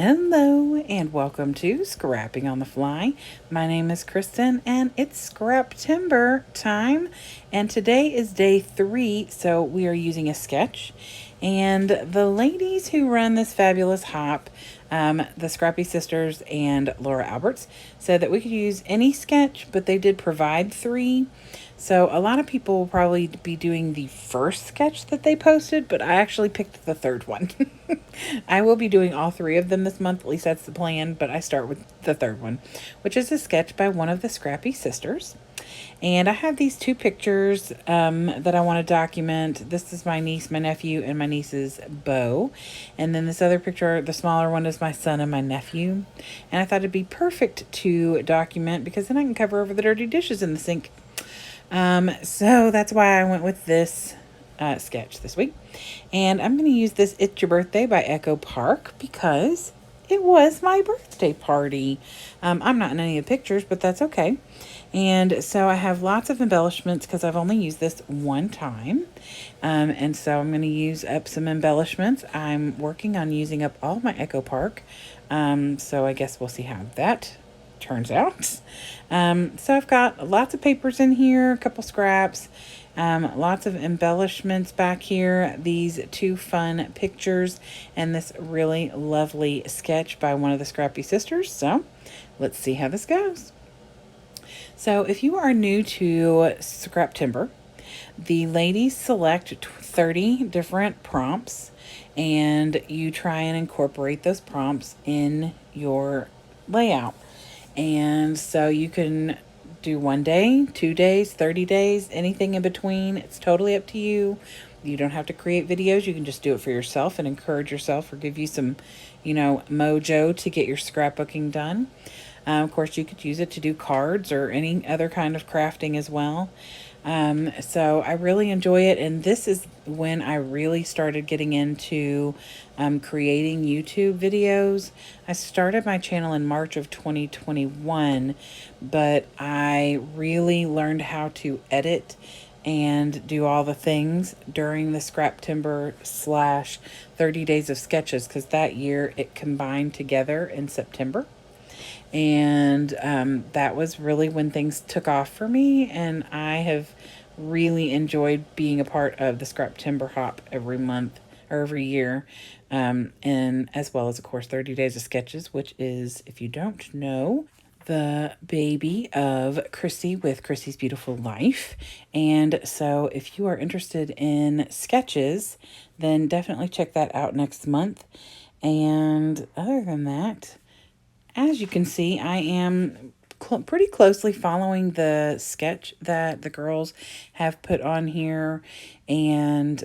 Hello and welcome to Scrapping on the Fly. My name is Kristen and it's Scraptember time. And today is day 3, so we are using a sketch. And the ladies who run this fabulous hop, the Scrappy Sisters and Laura Alberts, said that we could use any sketch, but they did provide 3. So a lot of people will probably be doing the first sketch that they posted, but I actually picked the third one. I will be doing all 3 of them this month, at least that's the plan, but I start with the third one, which is a sketch by one of the Scrappy Sisters. And I have these 2 pictures that I want to document. This is my niece, my nephew, and my niece's beau. And then this other picture, the smaller one, is my son and my nephew. And I thought it'd be perfect to document because then I can cover over the dirty dishes in the sink. So that's why I went with this sketch this week. And I'm going to use this It's Your Birthday by Echo Park because it was my birthday party. I'm not in any of the pictures, but that's okay. And so I have lots of embellishments because I've only used this one time. And so I'm going to use up some embellishments. I'm working on using up all my Echo Park. So I guess we'll see how that turns out. So I've got lots of papers in here, a couple scraps, lots of embellishments back here, these 2 fun pictures, and this really lovely sketch by one of the Scrappy Sisters. So let's see how this goes. So if you are new to Scraptember, the ladies select 30 different prompts and you try and incorporate those prompts in your layout. And so you can do 1 day, 2 days, 30 days, anything in between. It's totally up to you. You don't have to create videos. You can just do it for yourself and encourage yourself or give you some, mojo to get your scrapbooking done. Of course, you could use it to do cards or any other kind of crafting as well. So I really enjoy it. And this is when I really started getting into creating YouTube videos. I started my channel in March of 2021, but I really learned how to edit and do all the things during the Scraptember / 30 days of sketches because that year it combined together in September. And that was really when things took off for me, and I have really enjoyed being a part of the Scraptember Hop every month or every year, and as well as, of course, 30 Days of Sketches, which is, if you don't know, the baby of Chrissy with Chrissy's Beautiful Life. And so if you are interested in sketches, then definitely check that out next month. And other than that, as you can see, I am pretty closely following the sketch that the girls have put on here. And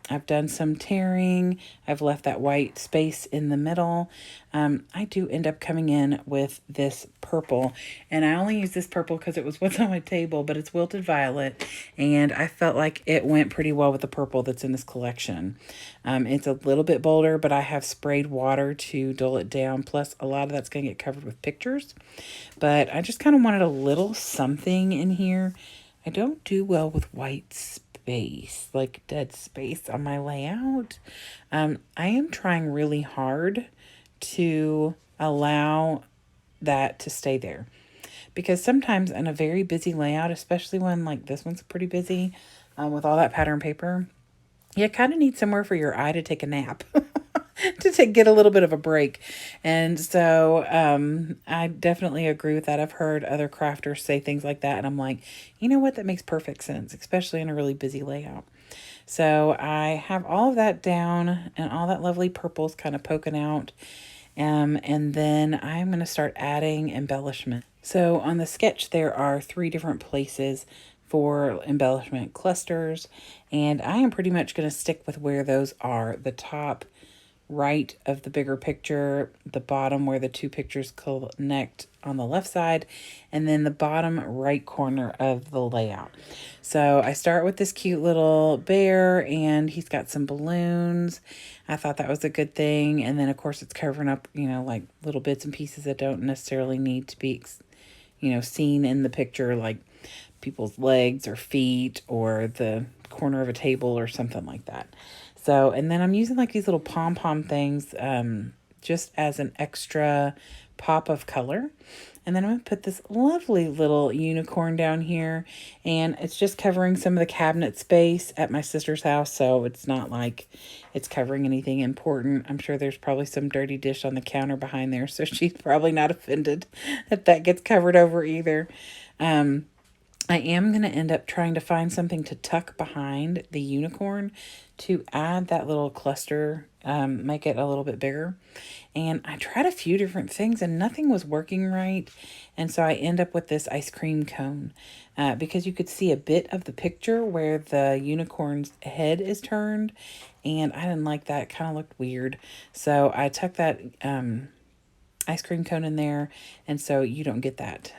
I've done some tearing. I've left that white space in the middle. I do end up coming in with this purple. And I only use this purple because it was what's on my table, but it's Wilted Violet. And I felt like it went pretty well with the purple that's in this collection. It's a little bit bolder, but I have sprayed water to dull it down. Plus, a lot of that's going to get covered with pictures. But I just kind of wanted a little something in here. I don't do well with white space, like dead space on my layout. I am trying really hard to allow that to stay there. Because sometimes in a very busy layout, especially when like this one's pretty busy with all that pattern paper, you kind of need somewhere for your eye to take a nap. Get a little bit of a break. And so I definitely agree with that. I've heard other crafters say things like that. And I'm like, you know what? That makes perfect sense, especially in a really busy layout. So I have all of that down and all that lovely purple's kind of poking out. And then I'm going to start adding embellishment. So on the sketch, there are 3 different places for embellishment clusters. And I am pretty much going to stick with where those are. The top right of the bigger picture, the bottom where the 2 pictures connect on the left side, and then the bottom right corner of the layout. So I start with this cute little bear, and he's got some balloons. I thought that was a good thing. And then, of course, it's covering up, like little bits and pieces that don't necessarily need to be, seen in the picture, like people's legs or feet or the corner of a table or something like that. So, and then I'm using like these little pom-pom things just as an extra pop of color. And then I'm going to put this lovely little unicorn down here, and it's just covering some of the cabinet space at my sister's house, so it's not like it's covering anything important. I'm sure there's probably some dirty dish on the counter behind there, so she's probably not offended that that gets covered over either. I am going to end up trying to find something to tuck behind the unicorn to add that little cluster, make it a little bit bigger. And I tried a few different things and nothing was working right. And so I end up with this ice cream cone because you could see a bit of the picture where the unicorn's head is turned. And I didn't like that. It kind of looked weird. So I tucked that ice cream cone in there. And so you don't get that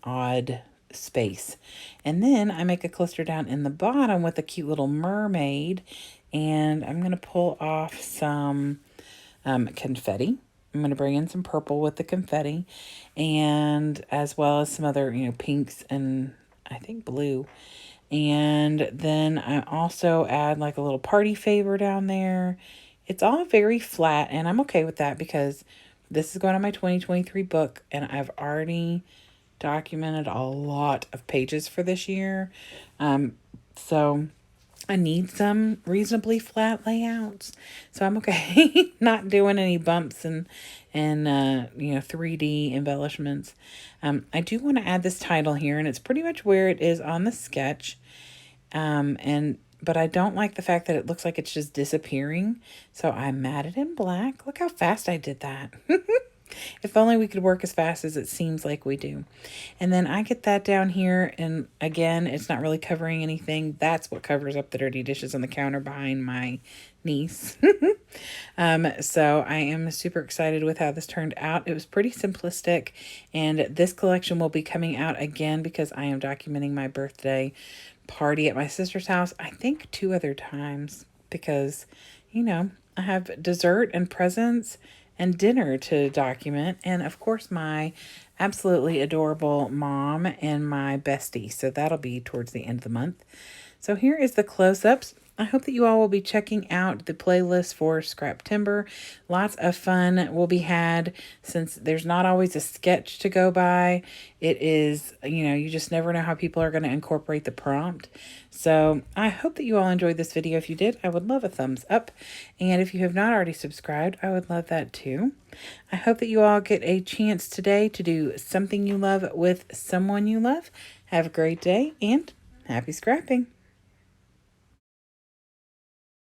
odd space. And then I make a cluster down in the bottom with a cute little mermaid, and I'm going to pull off some confetti. I'm going to bring in some purple with the confetti, and as well as some other, pinks and I think blue. And then I also add like a little party favor down there. It's all very flat, and I'm okay with that because this is going on my 2023 book, and I've already documented a lot of pages for this year. So I need some reasonably flat layouts. So I'm okay not doing any bumps and 3D embellishments. I do want to add this title here, and it's pretty much where it is on the sketch. But I don't like the fact that it looks like it's just disappearing. So I matted in black. Look how fast I did that. If only we could work as fast as it seems like we do. And then I get that down here, and again, it's not really covering anything. That's what covers up the dirty dishes on the counter behind my niece. So I am super excited with how this turned out. It was pretty simplistic, and this collection will be coming out again because I am documenting my birthday party at my sister's house, I think 2 other times, because, I have dessert and presents and dinner to document, and of course my absolutely adorable mom and my bestie. So that'll be towards the end of the month. So here is the close-ups. I hope that you all will be checking out the playlist for Scraptember. Lots of fun will be had since there's not always a sketch to go by. It is, you just never know how people are going to incorporate the prompt. So I hope that you all enjoyed this video. If you did, I would love a thumbs up. And if you have not already subscribed, I would love that too. I hope that you all get a chance today to do something you love with someone you love. Have a great day and happy scrapping.